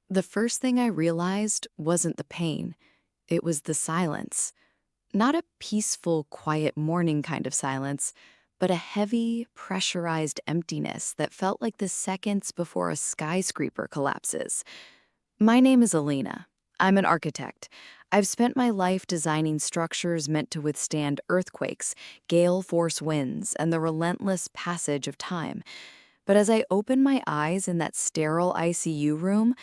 The first thing I realized wasn't the pain, it was the silence. Not a peaceful, quiet morning kind of silence, but a heavy, pressurized emptiness that felt like the seconds before a skyscraper collapses. My name is Elena. I'm an architect. I've spent my life designing structures meant to withstand earthquakes, gale force winds, and the relentless passage of time. But as I opened my eyes in that sterile ICU room,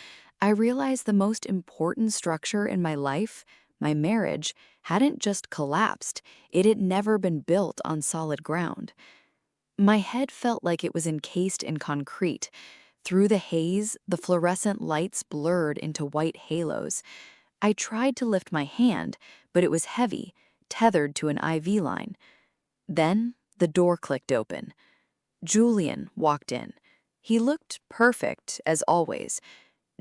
I realized the most important structure in my life, my marriage, hadn't just collapsed, it had never been built on solid ground. My head felt like it was encased in concrete. Through the haze, the fluorescent lights blurred into white halos. I tried to lift my hand, but it was heavy, tethered to an IV line. Then the door clicked open. Julian walked in. He looked perfect, as always.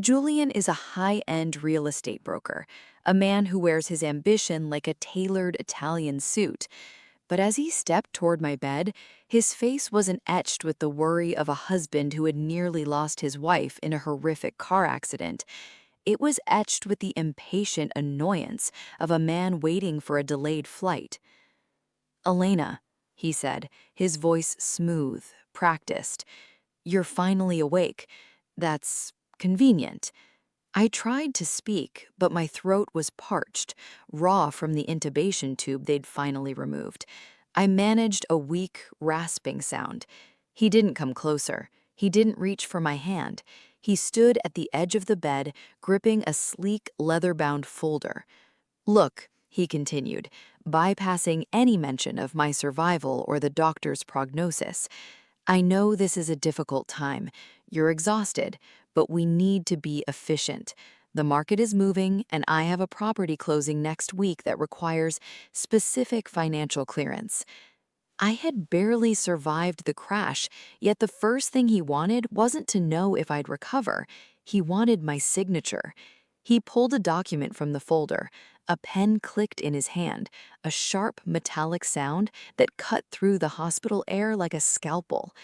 Julian is a high-end real estate broker, a man who wears his ambition like a tailored Italian suit. But as he stepped toward my bed, his face wasn't etched with the worry of a husband who had nearly lost his wife in a horrific car accident. It was etched with the impatient annoyance of a man waiting for a delayed flight. "Elena," he said, his voice smooth, practiced. "You're finally awake. That's convenient." I tried to speak, but my throat was parched, raw from the intubation tube they'd finally removed. I managed a weak, rasping sound. He didn't come closer. He didn't reach for my hand. He stood at the edge of the bed, gripping a sleek, leather-bound folder. "Look," he continued, bypassing any mention of my survival or the doctor's prognosis. "I know this is a difficult time. You're exhausted, but we need to be efficient. The market is moving, and I have a property closing next week that requires specific financial clearance." I had barely survived the crash, yet the first thing he wanted wasn't to know if I'd recover. He wanted my signature. He pulled a document from the folder. A pen clicked in his hand, a sharp metallic sound that cut through the hospital air like a scalpel.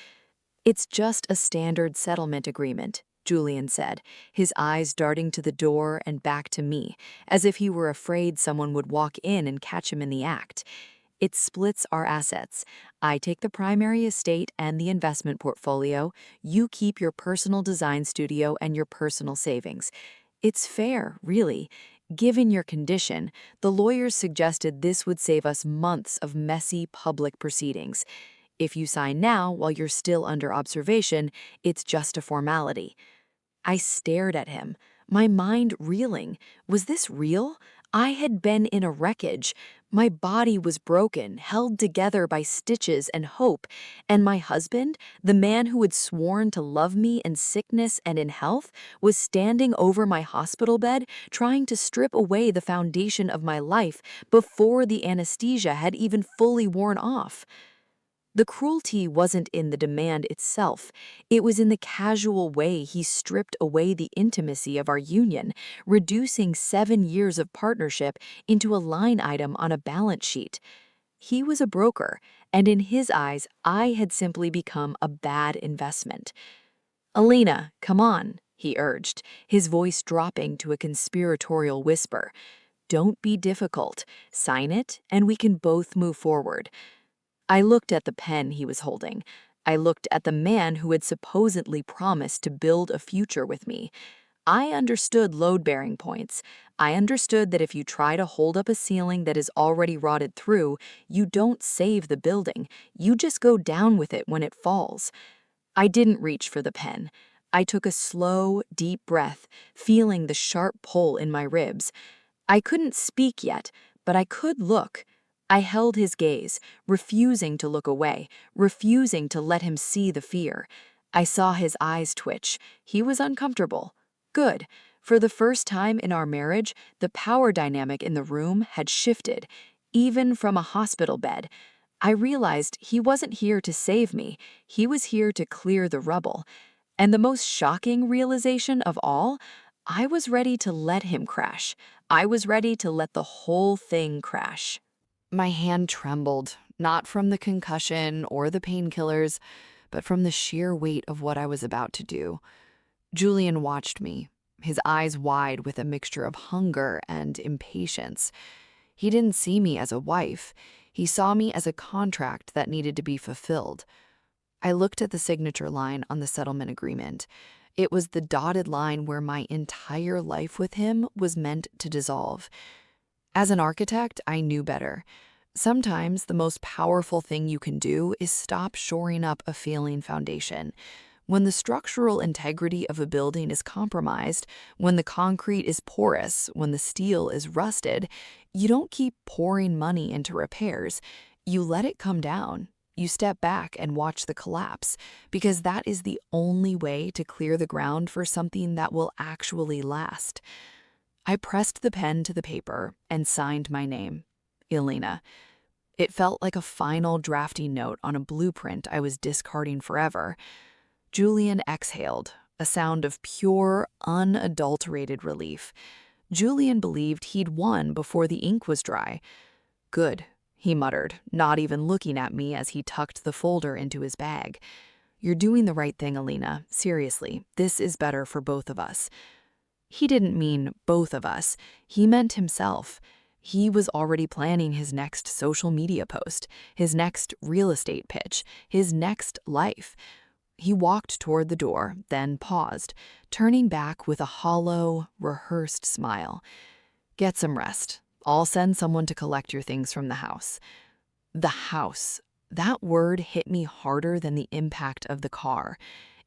"It's just a standard settlement agreement," Julian said, his eyes darting to the door and back to me, as if he were afraid someone would walk in and catch him in the act. "It splits our assets. I take the primary estate and the investment portfolio. You keep your personal design studio and your personal savings. It's fair, really. Given your condition, the lawyers suggested this would save us months of messy public proceedings. If you sign now while you're still under observation, it's just a formality." I stared at him, my mind reeling. Was this real? I had been in a wreckage. My body was broken, held together by stitches and hope, and my husband, the man who had sworn to love me in sickness and in health, was standing over my hospital bed, trying to strip away the foundation of my life before the anesthesia had even fully worn off. The cruelty wasn't in the demand itself. It was in the casual way he stripped away the intimacy of our union, reducing 7 years of partnership into a line item on a balance sheet. He was a broker, and in his eyes, I had simply become a bad investment. "Elena, come on," he urged, his voice dropping to a conspiratorial whisper. "Don't be difficult. Sign it, and we can both move forward." I looked at the pen he was holding. I looked at the man who had supposedly promised to build a future with me. I understood load-bearing points. I understood that if you try to hold up a ceiling that is already rotted through, you don't save the building. You just go down with it when it falls. I didn't reach for the pen. I took a slow, deep breath, feeling the sharp pull in my ribs. I couldn't speak yet, but I could look. I held his gaze, refusing to look away, refusing to let him see the fear. I saw his eyes twitch. He was uncomfortable. Good. For the first time in our marriage, the power dynamic in the room had shifted, even from a hospital bed. I realized he wasn't here to save me. He was here to clear the rubble. And the most shocking realization of all, I was ready to let him crash. I was ready to let the whole thing crash. My hand trembled, not from the concussion or the painkillers, but from the sheer weight of what I was about to do. Julian watched me, his eyes wide with a mixture of hunger and impatience. He didn't see me as a wife. He saw me as a contract that needed to be fulfilled. I looked at the signature line on the settlement agreement. It was the dotted line where my entire life with him was meant to dissolve. As an architect, I knew better. Sometimes the most powerful thing you can do is stop shoring up a failing foundation. When the structural integrity of a building is compromised, when the concrete is porous, when the steel is rusted, you don't keep pouring money into repairs. You let it come down. You step back and watch the collapse, because that is the only way to clear the ground for something that will actually last. I pressed the pen to the paper and signed my name, Elena. It felt like a final drafting note on a blueprint I was discarding forever. Julian exhaled, a sound of pure, unadulterated relief. Julian believed he'd won before the ink was dry. Good, he muttered, not even looking at me as he tucked the folder into his bag. You're doing the right thing, Elena. Seriously, this is better for both of us. He didn't mean both of us. He meant himself. He was already planning his next social media post, his next real estate pitch, his next life. He walked toward the door, then paused, turning back with a hollow, rehearsed smile. Get some rest. I'll send someone to collect your things from the house. The house. That word hit me harder than the impact of the car.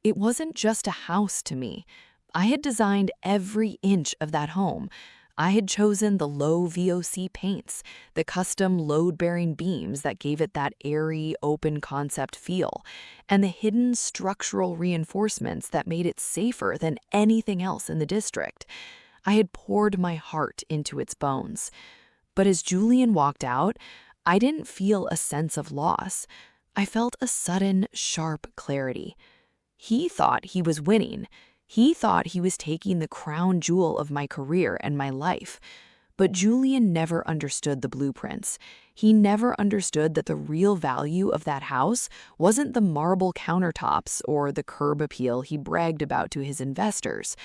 It wasn't just a house to me. I had designed every inch of that home. I had chosen the low VOC paints, the custom load-bearing beams that gave it that airy, open concept feel, and the hidden structural reinforcements that made it safer than anything else in the district. I had poured my heart into its bones. But as Julian walked out, I didn't feel a sense of loss. I felt a sudden, sharp clarity. He thought he was winning. He thought he was taking the crown jewel of my career and my life. But Julian never understood the blueprints. He never understood that the real value of that house wasn't the marble countertops or the curb appeal he bragged about to his investors.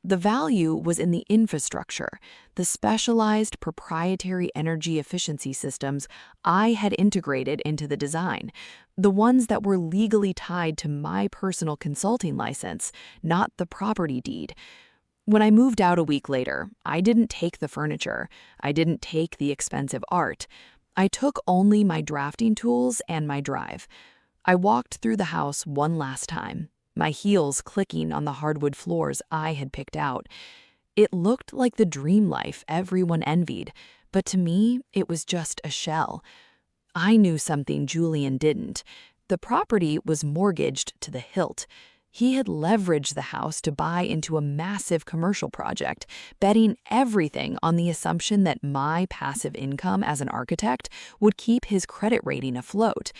The value was in the infrastructure, the specialized proprietary energy efficiency systems I had integrated into the design, the ones that were legally tied to my personal consulting license, not the property deed. When I moved out a week later, I didn't take the furniture. I didn't take the expensive art. I took only my drafting tools and my drive. I walked through the house one last time, my heels clicking on the hardwood floors I had picked out. It looked like the dream life everyone envied, but to me, it was just a shell. I knew something Julian didn't. The property was mortgaged to the hilt. He had leveraged the house to buy into a massive commercial project, betting everything on the assumption that my passive income as an architect would keep his credit rating afloat.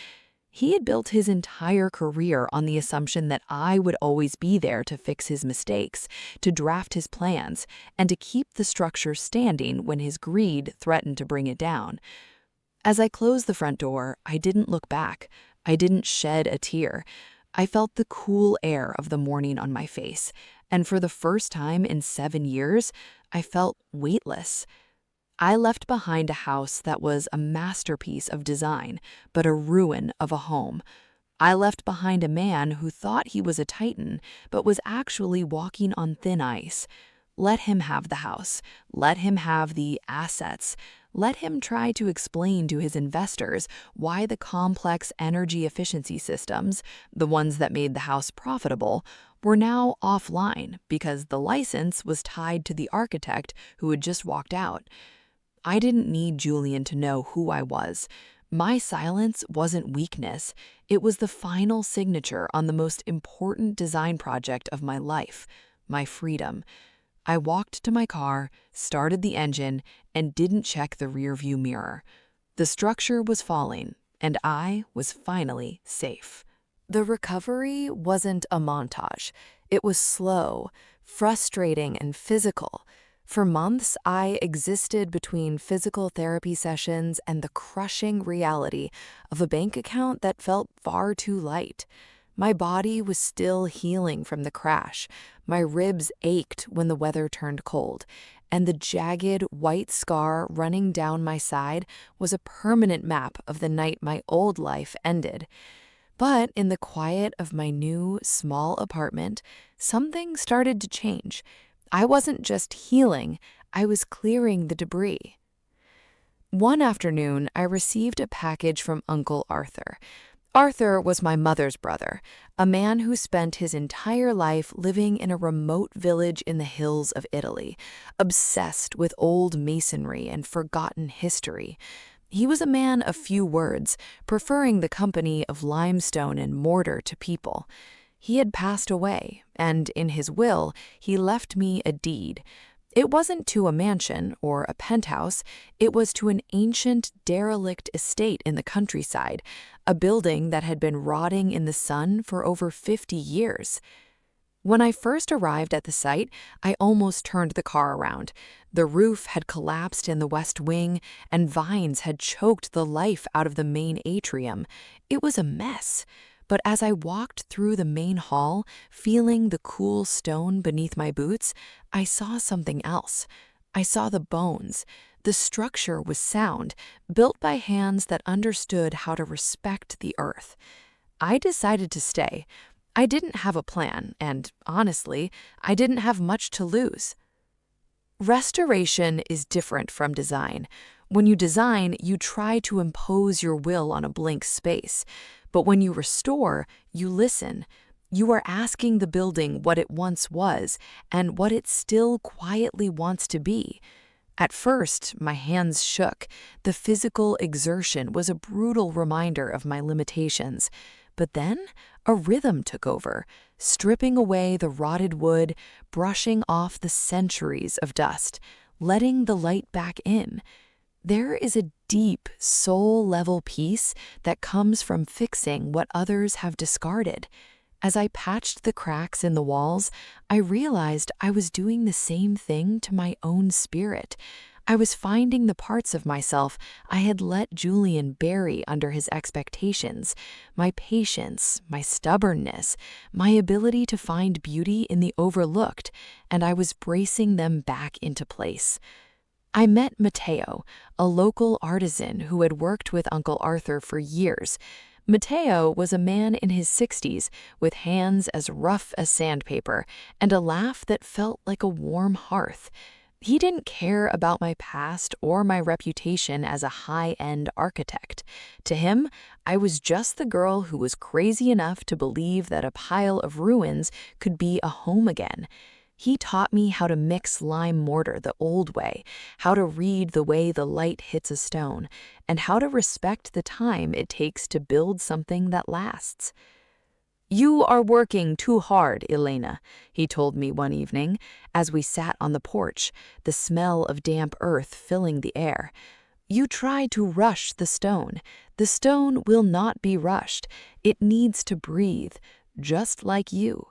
He had built his entire career on the assumption that I would always be there to fix his mistakes, to draft his plans, and to keep the structure standing when his greed threatened to bring it down. As I closed the front door, I didn't look back. I didn't shed a tear. I felt the cool air of the morning on my face, and for the first time in 7 years, I felt weightless. I left behind a house that was a masterpiece of design, but a ruin of a home. I left behind a man who thought he was a titan, but was actually walking on thin ice. Let him have the house. Let him have the assets. Let him try to explain to his investors why the complex energy efficiency systems, the ones that made the house profitable, were now offline because the license was tied to the architect who had just walked out. I didn't need Julian to know who I was. My silence wasn't weakness. It was the final signature on the most important design project of my life, my freedom. I walked to my car, started the engine, and didn't check the rearview mirror. The structure was falling, and I was finally safe. The recovery wasn't a montage. It was slow, frustrating, and physical. For months, I existed between physical therapy sessions and the crushing reality of a bank account that felt far too light. My body was still healing from the crash. My ribs ached when the weather turned cold, and the jagged white scar running down my side was a permanent map of the night my old life ended. But in the quiet of my new, small apartment, something started to change. I wasn't just healing, I was clearing the debris. One afternoon, I received a package from Uncle Arthur. Arthur was my mother's brother, a man who spent his entire life living in a remote village in the hills of Italy, obsessed with old masonry and forgotten history. He was a man of few words, preferring the company of limestone and mortar to people. He had passed away, and in his will, he left me a deed. It wasn't to a mansion or a penthouse, it was to an ancient, derelict estate in the countryside, a building that had been rotting in the sun for over 50 years. When I first arrived at the site, I almost turned the car around. The roof had collapsed in the west wing, and vines had choked the life out of the main atrium. It was a mess. But as I walked through the main hall, feeling the cool stone beneath my boots, I saw something else. I saw the bones. The structure was sound, built by hands that understood how to respect the earth. I decided to stay. I didn't have a plan, and honestly, I didn't have much to lose. Restoration is different from design. When you design, you try to impose your will on a blank space. But when you restore, you listen. You are asking the building what it once was and what it still quietly wants to be. At first, my hands shook. The physical exertion was a brutal reminder of my limitations. But then, a rhythm took over, stripping away the rotted wood, brushing off the centuries of dust, letting the light back in. There is a deep, soul-level peace that comes from fixing what others have discarded. As I patched the cracks in the walls, I realized I was doing the same thing to my own spirit. I was finding the parts of myself I had let Julian bury under his expectations, my patience, my stubbornness, my ability to find beauty in the overlooked, and I was bracing them back into place. I met Matteo, a local artisan who had worked with Uncle Arthur for years. Matteo was a man in his 60s with hands as rough as sandpaper and a laugh that felt like a warm hearth. He didn't care about my past or my reputation as a high-end architect. To him, I was just the girl who was crazy enough to believe that a pile of ruins could be a home again. He taught me how to mix lime mortar the old way, how to read the way the light hits a stone, and how to respect the time it takes to build something that lasts. "You are working too hard, Elena," he told me one evening as we sat on the porch, the smell of damp earth filling the air. "You try to rush the stone. The stone will not be rushed. It needs to breathe, just like you."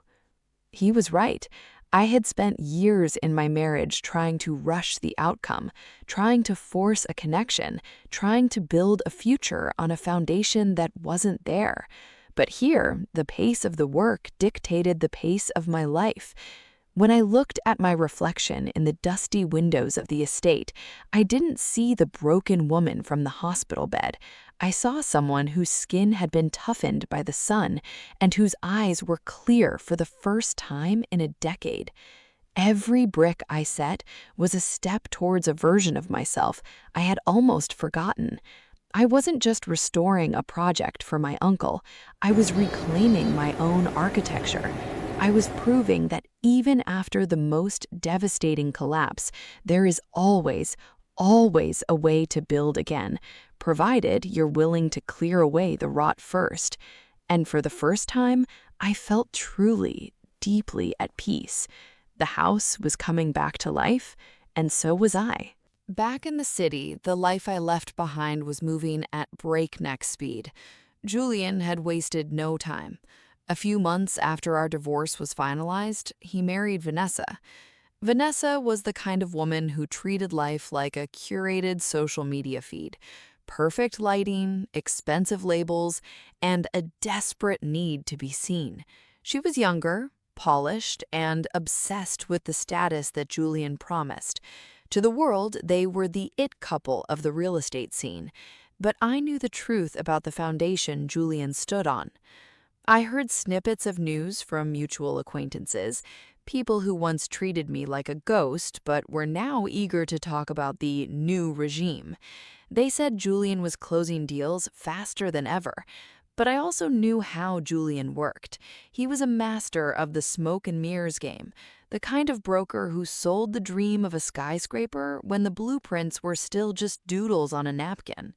He was right. I had spent years in my marriage trying to rush the outcome, trying to force a connection, trying to build a future on a foundation that wasn't there. But here, the pace of the work dictated the pace of my life. When I looked at my reflection in the dusty windows of the estate, I didn't see the broken woman from the hospital bed. I saw someone whose skin had been toughened by the sun and whose eyes were clear for the first time in a decade. Every brick I set was a step towards a version of myself I had almost forgotten. I wasn't just restoring a project for my uncle, I was reclaiming my own architecture. I was proving that even after the most devastating collapse, there is always a way to build again, provided you're willing to clear away the rot first. And for the first time, I felt truly, deeply at peace. The house was coming back to life, and so was I. Back in the city, the life I left behind was moving at breakneck speed. Julian had wasted no time. A few months after our divorce was finalized, he married Vanessa. Vanessa was the kind of woman who treated life like a curated social media feed. perfect lighting, expensive labels, and a desperate need to be seen. She was younger, polished, and obsessed with the status that Julian promised. To the world, they were the it couple of the real estate scene. But I knew the truth about the foundation Julian stood on. I heard snippets of news from mutual acquaintances, people who once treated me like a ghost but were now eager to talk about the new regime. They said Julian was closing deals faster than ever. But I also knew how Julian worked. He was a master of the smoke and mirrors game, the kind of broker who sold the dream of a skyscraper when the blueprints were still just doodles on a napkin.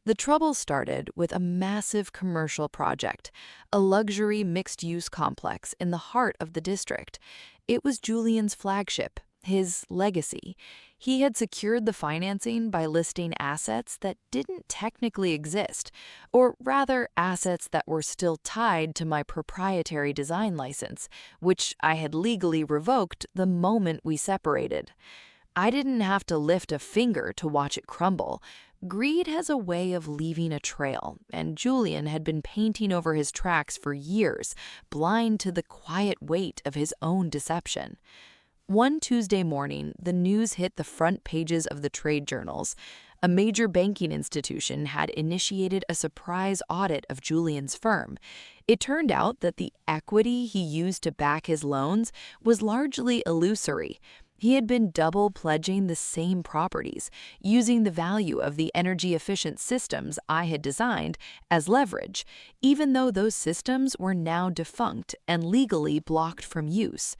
The trouble started with a massive commercial project, a luxury mixed-use complex in the heart of the district. It was Julian's flagship, his legacy. He had secured the financing by listing assets that didn't technically exist, or rather assets that were still tied to my proprietary design license, which I had legally revoked the moment we separated. I didn't have to lift a finger to watch it crumble. Greed has a way of leaving a trail, and Julian had been painting over his tracks for years, blind to the quiet weight of his own deception. One Tuesday morning, the news hit the front pages of the trade journals. A major banking institution had initiated a surprise audit of Julian's firm. It turned out that the equity he used to back his loans was largely illusory. He had been double pledging the same properties, using the value of the energy-efficient systems I had designed as leverage, even though those systems were now defunct and legally blocked from use.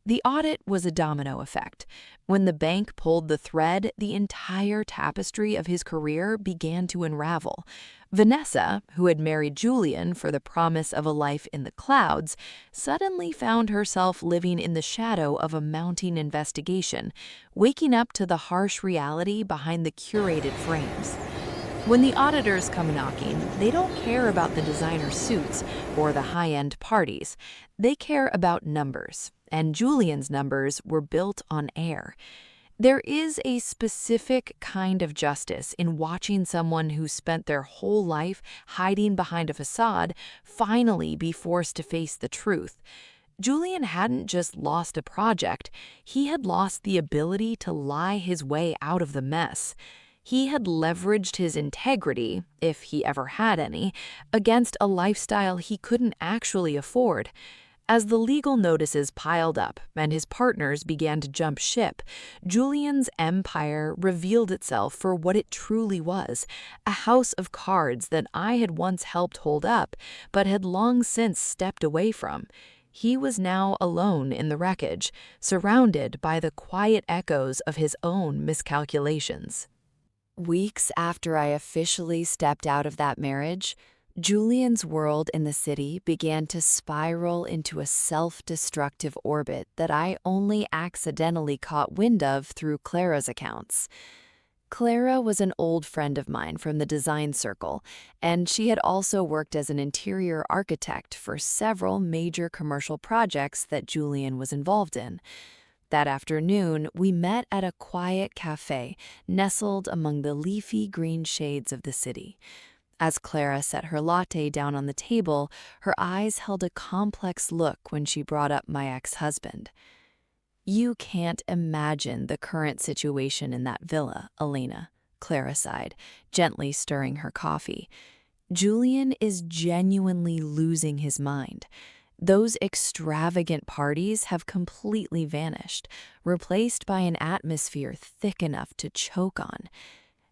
The audit was a domino effect. When the bank pulled the thread, the entire tapestry of his career began to unravel. Vanessa, who had married Julian for the promise of a life in the clouds, suddenly found herself living in the shadow of a mounting investigation, waking up to the harsh reality behind the curated frames. When the auditors come knocking, they don't care about the designer suits or the high-end parties. They care about numbers, and Julian's numbers were built on air. There is a specific kind of justice in watching someone who spent their whole life hiding behind a facade finally be forced to face the truth. Julian hadn't just lost a project, he had lost the ability to lie his way out of the mess. He had leveraged his integrity, if he ever had any, against a lifestyle he couldn't actually afford. As the legal notices piled up and his partners began to jump ship, Julian's empire revealed itself for what it truly was, a house of cards that I had once helped hold up, but had long since stepped away from. He was now alone in the wreckage, surrounded by the quiet echoes of his own miscalculations. Weeks after I officially stepped out of that marriage, Julian's world in the city began to spiral into a self-destructive orbit that I only accidentally caught wind of through Clara's accounts. Clara was an old friend of mine from the design circle, and she had also worked as an interior architect for several major commercial projects that Julian was involved in. That afternoon, we met at a quiet cafe nestled among the leafy green shades of the city. As Clara set her latte down on the table, her eyes held a complex look when she brought up my ex-husband. "You can't imagine the current situation in that villa, Elena," Clara sighed, gently stirring her coffee. "Julian is genuinely losing his mind. Those extravagant parties have completely vanished, replaced by an atmosphere thick enough to choke on.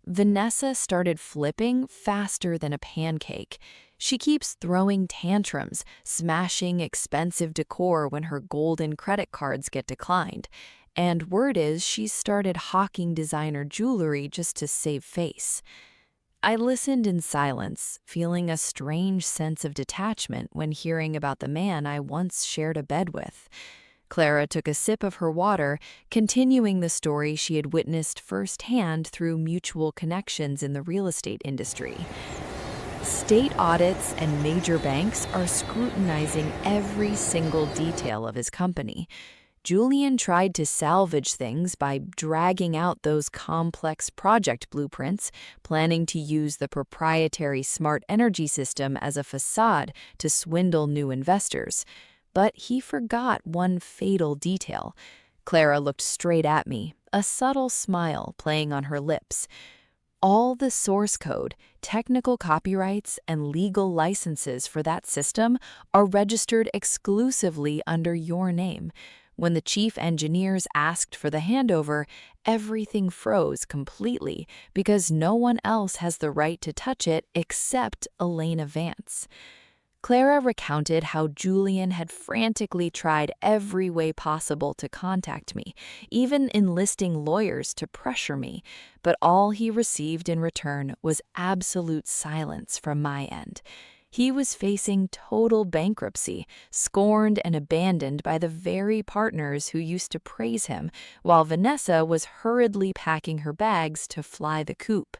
Vanessa started flipping faster than a pancake. She keeps throwing tantrums, smashing expensive decor when her golden credit cards get declined. And word is she's started hawking designer jewelry just to save face." I listened in silence, feeling a strange sense of detachment when hearing about the man I once shared a bed with. Clara took a sip of her water, continuing the story she had witnessed firsthand through mutual connections in the real estate industry. State audits and major banks are scrutinizing every single detail of his company. Julian tried to salvage things by dragging out those complex project blueprints, planning to use the proprietary smart energy system as a facade to swindle new investors. But he forgot one fatal detail. Clara looked straight at me, a subtle smile playing on her lips. All the source code, technical copyrights, and legal licenses for that system are registered exclusively under your name. When the chief engineers asked for the handover, everything froze completely because no one else has the right to touch it except Elena Vance. Clara recounted how Julian had frantically tried every way possible to contact me, even enlisting lawyers to pressure me, but all he received in return was absolute silence from my end. He was facing total bankruptcy, scorned and abandoned by the very partners who used to praise him, while Vanessa was hurriedly packing her bags to fly the coop.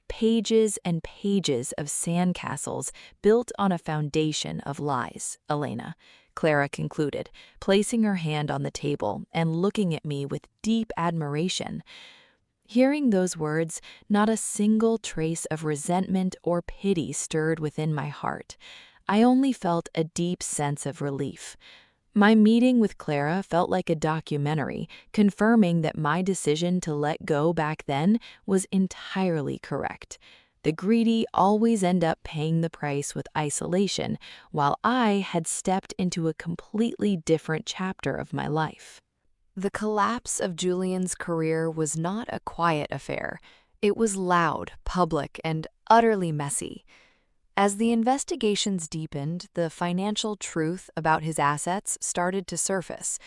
Pages and pages of sandcastles built on a foundation of lies, Elena, Clara concluded, placing her hand on the table and looking at me with deep admiration. Hearing those words, not a single trace of resentment or pity stirred within my heart. I only felt a deep sense of relief. My meeting with Clara felt like a documentary, confirming that my decision to let go back then was entirely correct. The greedy always end up paying the price with isolation, while I had stepped into a completely different chapter of my life. The collapse of Julian's career was not a quiet affair. It was loud, public, and utterly messy. As the investigations deepened, the financial truth about his assets started to surface.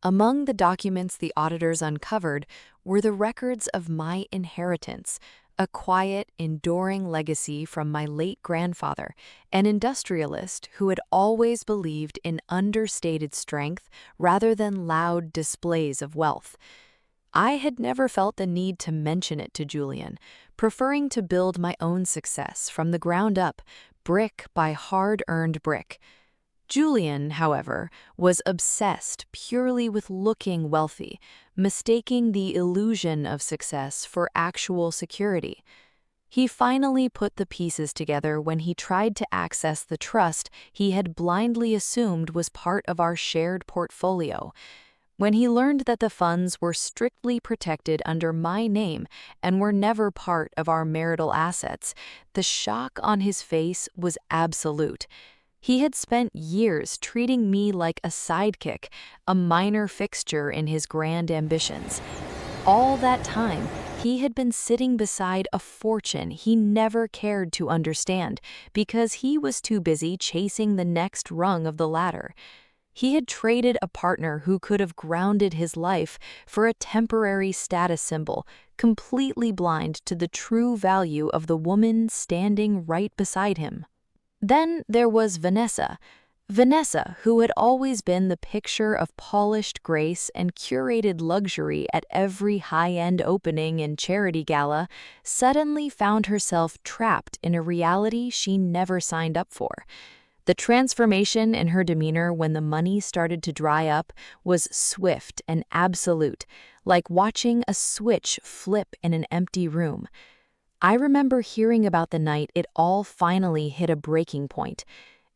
Among the documents the auditors uncovered were the records of my inheritance, a quiet, enduring legacy from my late grandfather, an industrialist who had always believed in understated strength rather than loud displays of wealth. I had never felt the need to mention it to Julian, preferring to build my own success from the ground up, brick by hard-earned brick. Julian, however, was obsessed purely with looking wealthy, mistaking the illusion of success for actual security. He finally put the pieces together when he tried to access the trust he had blindly assumed was part of our shared portfolio. When he learned that the funds were strictly protected under my name and were never part of our marital assets, the shock on his face was absolute. He had spent years treating me like a sidekick, a minor fixture in his grand ambitions. All that time, he had been sitting beside a fortune he never cared to understand because he was too busy chasing the next rung of the ladder. He had traded a partner who could have grounded his life for a temporary status symbol, completely blind to the true value of the woman standing right beside him. Then there was Vanessa. Vanessa, who had always been the picture of polished grace and curated luxury at every high-end opening and charity gala, suddenly found herself trapped in a reality she never signed up for. The transformation in her demeanor when the money started to dry up was swift and absolute, like watching a switch flip in an empty room. I remember hearing about the night it all finally hit a breaking point.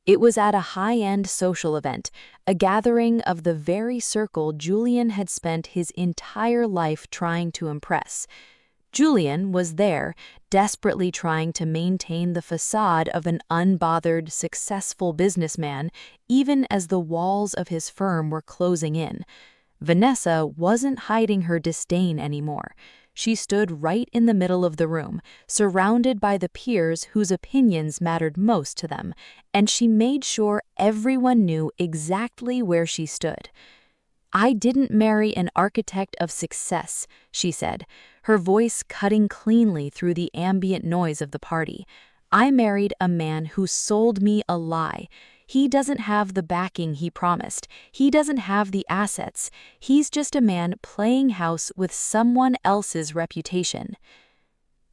It was at a high-end social event, a gathering of the very circle Julian had spent his entire life trying to impress. Julian was there, desperately trying to maintain the facade of an unbothered, successful businessman, even as the walls of his firm were closing in. Vanessa wasn't hiding her disdain anymore. She stood right in the middle of the room, surrounded by the peers whose opinions mattered most to them, and she made sure everyone knew exactly where she stood. "I didn't marry an architect of success," she said, her voice cutting cleanly through the ambient noise of the party. "I married a man who sold me a lie. He doesn't have the backing he promised. He doesn't have the assets. He's just a man playing house with someone else's reputation."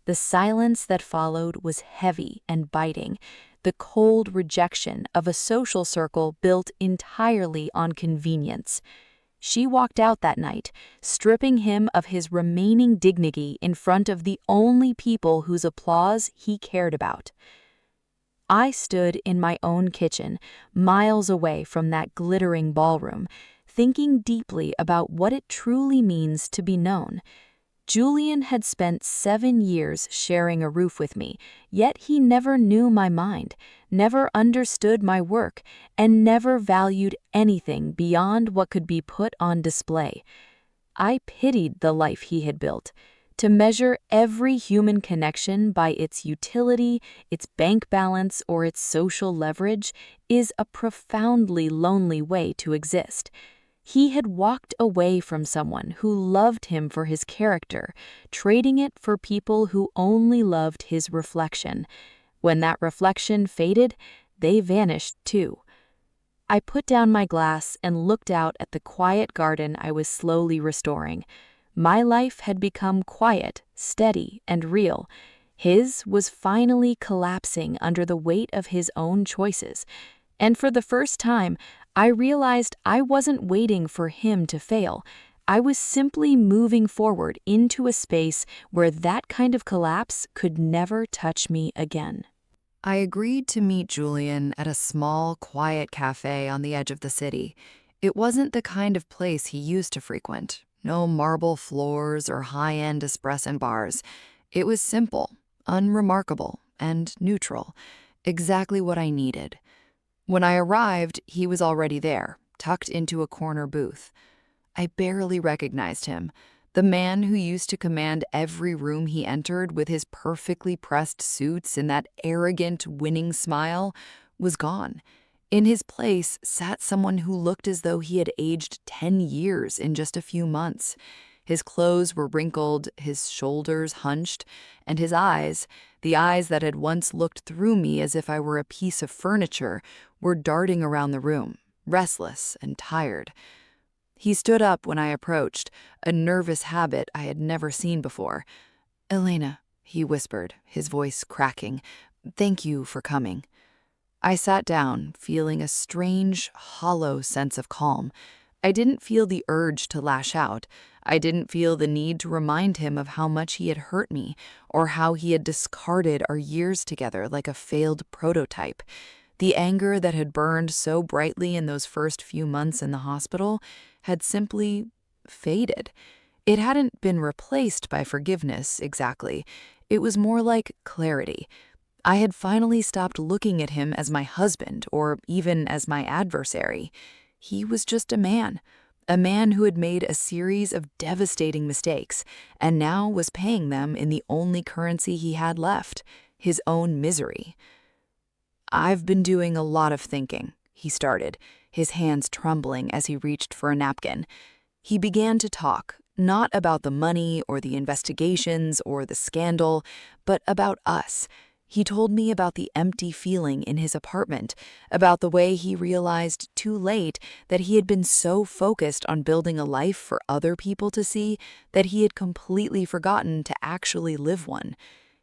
The silence that followed was heavy and biting, the cold rejection of a social circle built entirely on convenience. She walked out that night, stripping him of his remaining dignity in front of the only people whose applause he cared about. I stood in my own kitchen, miles away from that glittering ballroom, thinking deeply about what it truly means to be known. Julian had spent 7 years sharing a roof with me, yet he never knew my mind, never understood my work, and never valued anything beyond what could be put on display. I pitied the life he had built. To measure every human connection by its utility, its bank balance, or its social leverage is a profoundly lonely way to exist. He had walked away from someone who loved him for his character, trading it for people who only loved his reflection. When that reflection faded, they vanished too. I put down my glass and looked out at the quiet garden I was slowly restoring. My life had become quiet, steady, and real. His was finally collapsing under the weight of his own choices. And for the first time, I realized I wasn't waiting for him to fail. I was simply moving forward into a space where that kind of collapse could never touch me again. I agreed to meet Julian at a small, quiet cafe on the edge of the city. It wasn't the kind of place he used to frequent. No marble floors or high-end espresso bars. It was simple, unremarkable, and neutral. Exactly what I needed. When I arrived, he was already there, tucked into a corner booth. I barely recognized him. The man who used to command every room he entered with his perfectly pressed suits and that arrogant, winning smile was gone. In his place sat someone who looked as though he had aged 10 years in just a few months. His clothes were wrinkled, his shoulders hunched, and his eyes, the eyes that had once looked through me as if I were a piece of furniture, were darting around the room, restless and tired. He stood up when I approached, a nervous habit I had never seen before. "Elena," he whispered, his voice cracking, "thank you for coming." I sat down, feeling a strange, hollow sense of calm. I didn't feel the urge to lash out. I didn't feel the need to remind him of how much he had hurt me, or how he had discarded our years together like a failed prototype. The anger that had burned so brightly in those first few months in the hospital had simply faded. It hadn't been replaced by forgiveness, exactly. It was more like clarity. I had finally stopped looking at him as my husband or even as my adversary. He was just a man who had made a series of devastating mistakes and now was paying them in the only currency he had left, his own misery. "I've been doing a lot of thinking," he started, his hands trembling as he reached for a napkin. He began to talk, not about the money or the investigations or the scandal, but about us. He told me about the empty feeling in his apartment, about the way he realized too late that he had been so focused on building a life for other people to see that he had completely forgotten to actually live one.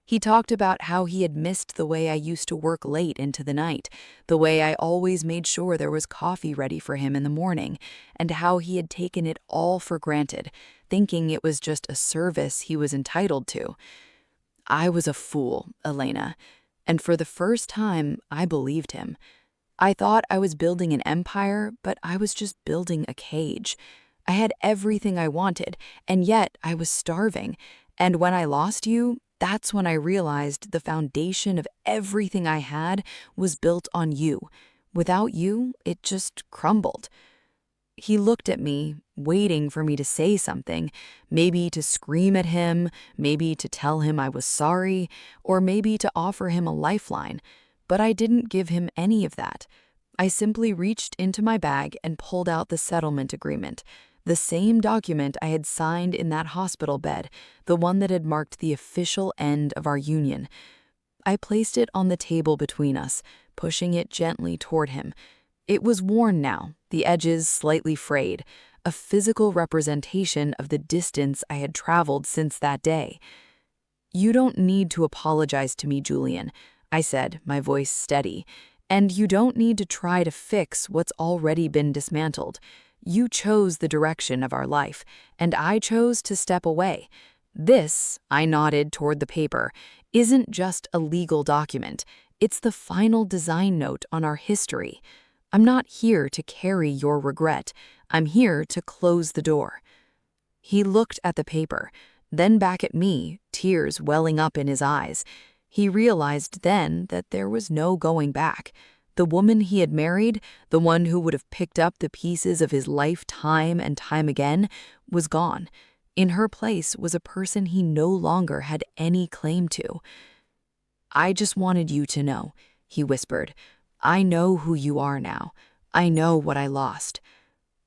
He talked about how he had missed the way I used to work late into the night, the way I always made sure there was coffee ready for him in the morning, and how he had taken it all for granted, thinking it was just a service he was entitled to. I was a fool, Elena, and for the first time, I believed him. I thought I was building an empire, but I was just building a cage. I had everything I wanted, and yet I was starving. And when I lost you, that's when I realized the foundation of everything I had was built on you. Without you, it just crumbled. He looked at me, waiting for me to say something, maybe to scream at him, maybe to tell him I was sorry, or maybe to offer him a lifeline. But I didn't give him any of that. I simply reached into my bag and pulled out the settlement agreement, the same document I had signed in that hospital bed, the one that had marked the official end of our union. I placed it on the table between us, pushing it gently toward him. It was worn now, the edges slightly frayed, a physical representation of the distance I had traveled since that day. "You don't need to apologize to me, Julian," I said, my voice steady, "and you don't need to try to fix what's already been dismantled. You chose the direction of our life, and I chose to step away. This, I nodded toward the paper, isn't just a legal document. It's the final design note on our history. I'm not here to carry your regret. I'm here to close the door." He looked at the paper, then back at me, tears welling up in his eyes. He realized then that there was no going back. The woman he had married, the one who would have picked up the pieces of his life time and time again, was gone. In her place was a person he no longer had any claim to. "I just wanted you to know," he whispered. "I know who you are now. I know what I lost."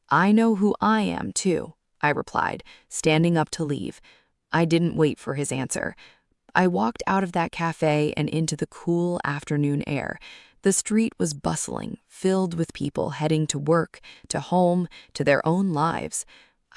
"I know who I am, too," I replied, standing up to leave. I didn't wait for his answer. I walked out of that cafe and into the cool afternoon air. The street was bustling, filled with people heading to work, to home, to their own lives.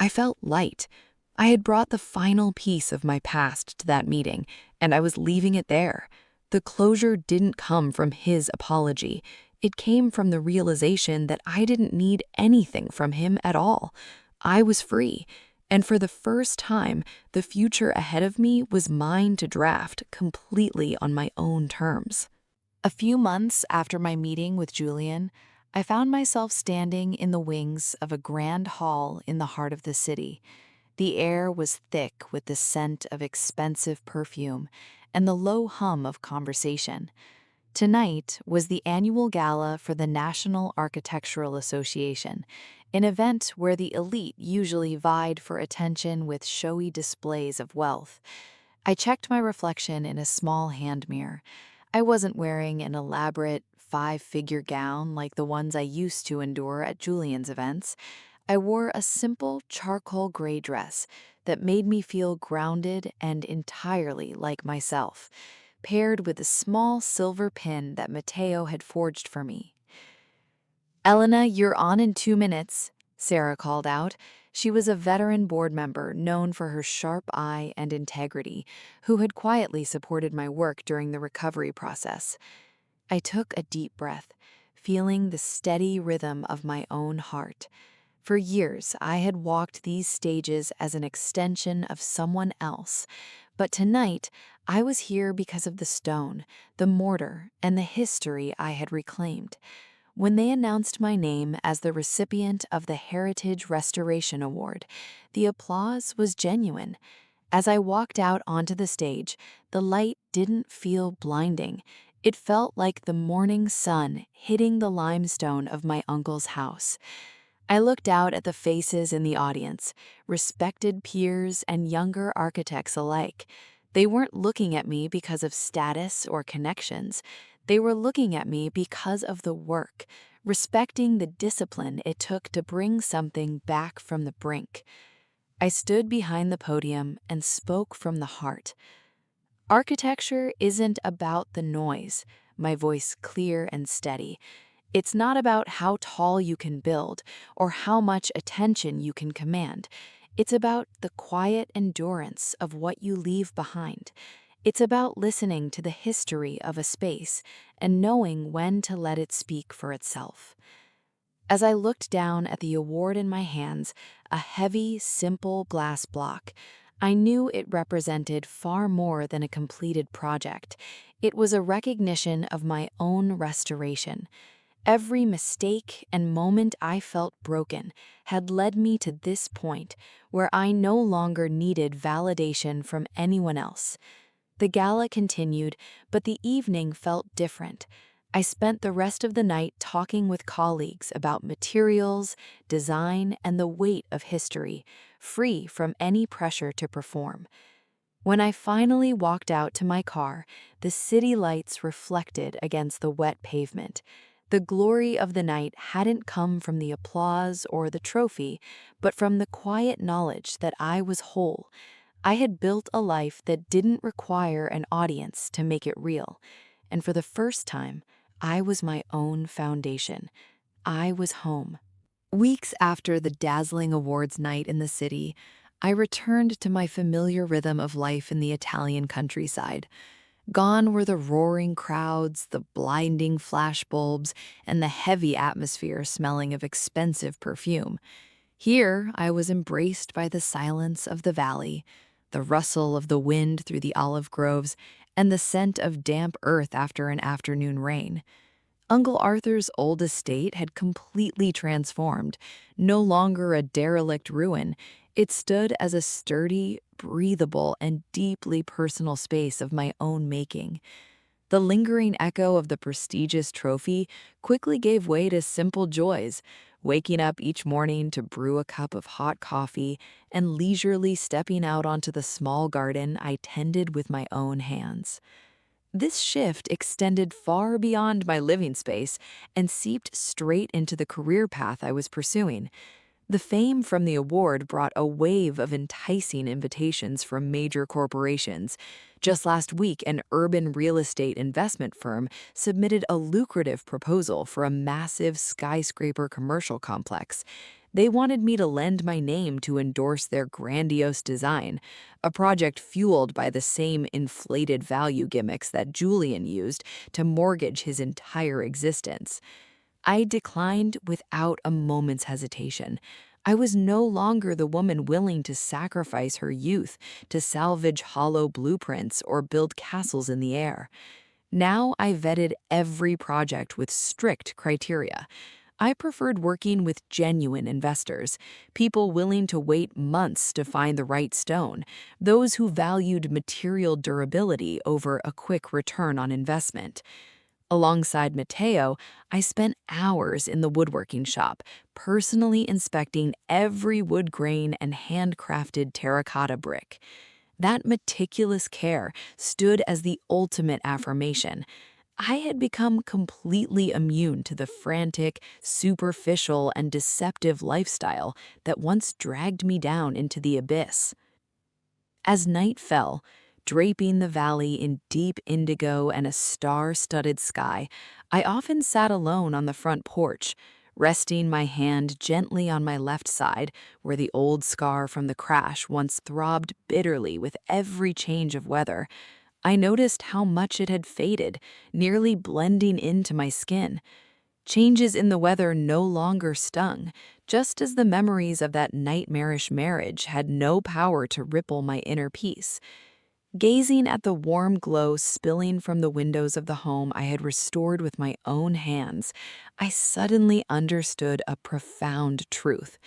I felt light. I had brought the final piece of my past to that meeting, and I was leaving it there. The closure didn't come from his apology. It came from the realization that I didn't need anything from him at all. I was free, and for the first time, the future ahead of me was mine to draft completely on my own terms. A few months after my meeting with Julian, I found myself standing in the wings of a grand hall in the heart of the city. The air was thick with the scent of expensive perfume and the low hum of conversation. Tonight was the annual gala for the National Architectural Association, an event where the elite usually vied for attention with showy displays of wealth. I checked my reflection in a small hand mirror. I wasn't wearing an elaborate five-figure gown like the ones I used to endure at Julian's events. I wore a simple charcoal gray dress that made me feel grounded and entirely like myself, paired with a small silver pin that Matteo had forged for me. "Elena, you're on in 2 minutes," Sarah called out. She was a veteran board member known for her sharp eye and integrity, who had quietly supported my work during the recovery process. I took a deep breath, feeling the steady rhythm of my own heart. For years, I had walked these stages as an extension of someone else, but tonight I was here because of the stone, the mortar, and the history I had reclaimed. When they announced my name as the recipient of the Heritage Restoration Award, the applause was genuine. As I walked out onto the stage, the light didn't feel blinding. It felt like the morning sun hitting the limestone of my uncle's house. I looked out at the faces in the audience, respected peers and younger architects alike. They weren't looking at me because of status or connections. They were looking at me because of the work, respecting the discipline it took to bring something back from the brink. I stood behind the podium and spoke from the heart. "Architecture isn't about the noise," my voice clear and steady. "It's not about how tall you can build or how much attention you can command. It's about the quiet endurance of what you leave behind. It's about listening to the history of a space and knowing when to let it speak for itself." As I looked down at the award in my hands, a heavy, simple glass block, I knew it represented far more than a completed project. It was a recognition of my own restoration. Every mistake and moment I felt broken had led me to this point where I no longer needed validation from anyone else. The gala continued, but the evening felt different. I spent the rest of the night talking with colleagues about materials, design, and the weight of history, free from any pressure to perform. When I finally walked out to my car, the city lights reflected against the wet pavement. The glory of the night hadn't come from the applause or the trophy, but from the quiet knowledge that I was whole. I had built a life that didn't require an audience to make it real. And for the first time, I was my own foundation. I was home. Weeks after the dazzling awards night in the city, I returned to my familiar rhythm of life in the Italian countryside. Gone were the roaring crowds, the blinding flashbulbs, and the heavy atmosphere smelling of expensive perfume. Here, I was embraced by the silence of the valley, the rustle of the wind through the olive groves, and the scent of damp earth after an afternoon rain. Uncle Arthur's old estate had completely transformed. No longer a derelict ruin, it stood as a sturdy, breathable, and deeply personal space of my own making. The lingering echo of the prestigious trophy quickly gave way to simple joys, waking up each morning to brew a cup of hot coffee and leisurely stepping out onto the small garden I tended with my own hands. This shift extended far beyond my living space and seeped straight into the career path I was pursuing. The fame from the award brought a wave of enticing invitations from major corporations. Just last week, an urban real estate investment firm submitted a lucrative proposal for a massive skyscraper commercial complex. They wanted me to lend my name to endorse their grandiose design, a project fueled by the same inflated value gimmicks that Julian used to mortgage his entire existence. I declined without a moment's hesitation. I was no longer the woman willing to sacrifice her youth to salvage hollow blueprints or build castles in the air. Now I vetted every project with strict criteria. I preferred working with genuine investors, people willing to wait months to find the right stone, those who valued material durability over a quick return on investment. Alongside Mateo, I spent hours in the woodworking shop, personally inspecting every wood grain and handcrafted terracotta brick. That meticulous care stood as the ultimate affirmation. I had become completely immune to the frantic, superficial, and deceptive lifestyle that once dragged me down into the abyss. As night fell, draping the valley in deep indigo and a star-studded sky, I often sat alone on the front porch, resting my hand gently on my left side, where the old scar from the crash once throbbed bitterly with every change of weather. I noticed how much it had faded, nearly blending into my skin. Changes in the weather no longer stung, just as the memories of that nightmarish marriage had no power to ripple my inner peace. Gazing at the warm glow spilling from the windows of the home I had restored with my own hands, I suddenly understood a profound truth.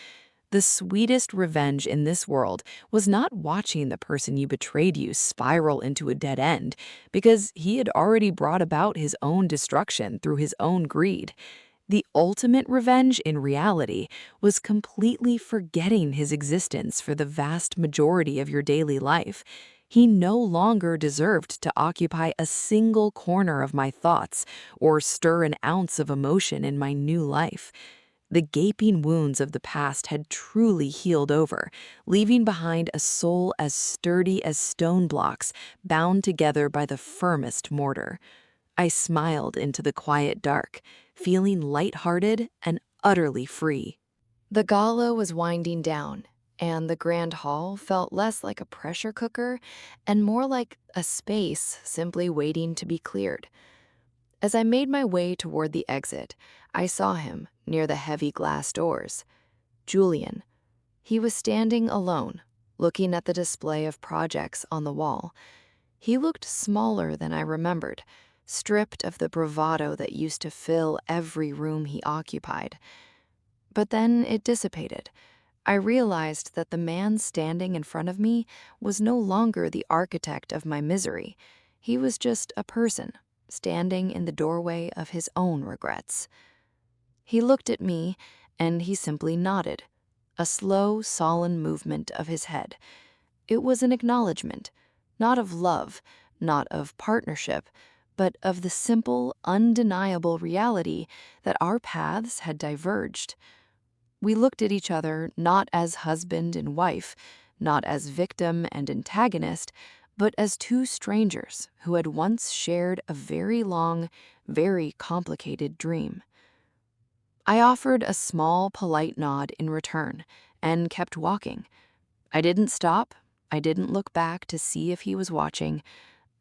The sweetest revenge in this world was not watching the person you betrayed you spiral into a dead end, because he had already brought about his own destruction through his own greed. The ultimate revenge in reality was completely forgetting his existence for the vast majority of your daily life. He no longer deserved to occupy a single corner of my thoughts or stir an ounce of emotion in my new life. The gaping wounds of the past had truly healed over, leaving behind a soul as sturdy as stone blocks bound together by the firmest mortar. I smiled into the quiet dark, feeling lighthearted and utterly free. The gala was winding down, and the grand hall felt less like a pressure cooker and more like a space simply waiting to be cleared. As I made my way toward the exit, I saw him near the heavy glass doors. Julian. He was standing alone, looking at the display of projects on the wall. He looked smaller than I remembered, stripped of the bravado that used to fill every room he occupied. But then it dissipated. I realized that the man standing in front of me was no longer the architect of my misery. He was just a person, standing in the doorway of his own regrets. He looked at me, and he simply nodded, a slow, solemn movement of his head. It was an acknowledgement, not of love, not of partnership, but of the simple, undeniable reality that our paths had diverged. We looked at each other not as husband and wife, not as victim and antagonist, but as two strangers who had once shared a very long, very complicated dream. I offered a small, polite nod in return and kept walking. I didn't stop. I didn't look back to see if he was watching.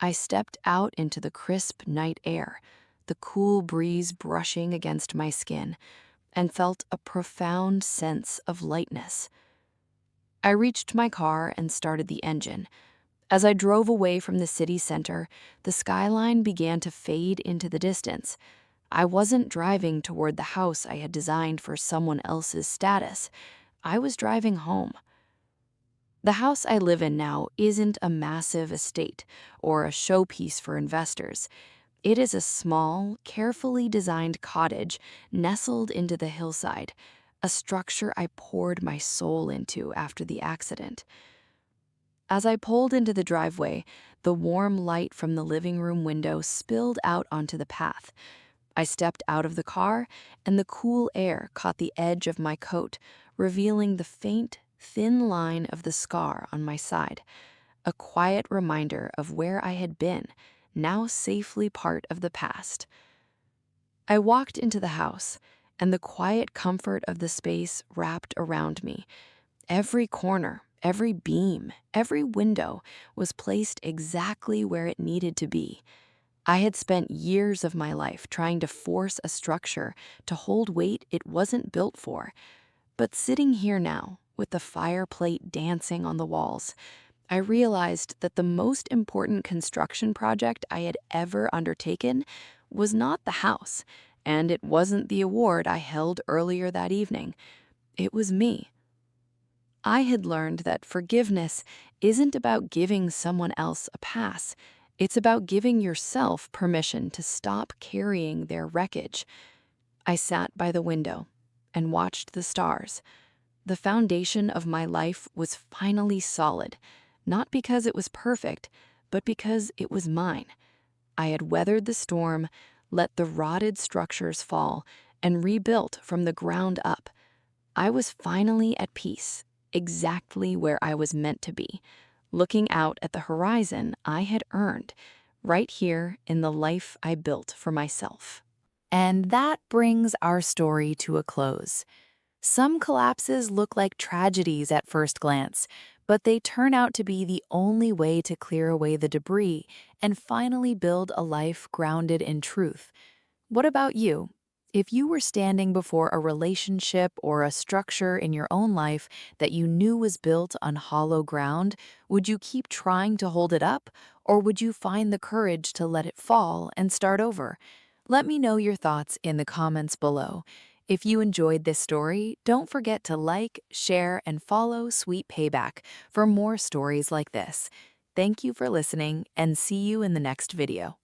I stepped out into the crisp night air, the cool breeze brushing against my skin, and felt a profound sense of lightness. I reached my car and started the engine. As I drove away from the city center, the skyline began to fade into the distance. I wasn't driving toward the house I had designed for someone else's status. I was driving home. The house I live in now isn't a massive estate or a showpiece for investors. It is a small, carefully designed cottage nestled into the hillside, a structure I poured my soul into after the accident. As I pulled into the driveway, the warm light from the living room window spilled out onto the path. I stepped out of the car, and the cool air caught the edge of my coat, revealing the faint, thin line of the scar on my side, a quiet reminder of where I had been, now safely part of the past. I walked into the house, and the quiet comfort of the space wrapped around me. Every corner, every beam, every window was placed exactly where it needed to be. I had spent years of my life trying to force a structure to hold weight it wasn't built for. But sitting here now, with the fireplate dancing on the walls, I realized that the most important construction project I had ever undertaken was not the house, and it wasn't the award I held earlier that evening. It was me. I had learned that forgiveness isn't about giving someone else a pass. It's about giving yourself permission to stop carrying their wreckage. I sat by the window and watched the stars. The foundation of my life was finally solid, not because it was perfect, but because it was mine. I had weathered the storm, let the rotted structures fall, and rebuilt from the ground up. I was finally at peace, exactly where I was meant to be, looking out at the horizon I had earned, right here in the life I built for myself. And that brings our story to a close. Some collapses look like tragedies at first glance, but they turn out to be the only way to clear away the debris and finally build a life grounded in truth. What about you? If you were standing before a relationship or a structure in your own life that you knew was built on hollow ground, would you keep trying to hold it up, or would you find the courage to let it fall and start over? Let me know your thoughts in the comments below. If you enjoyed this story, don't forget to like, share, and follow Sweet Payback for more stories like this. Thank you for listening, and see you in the next video.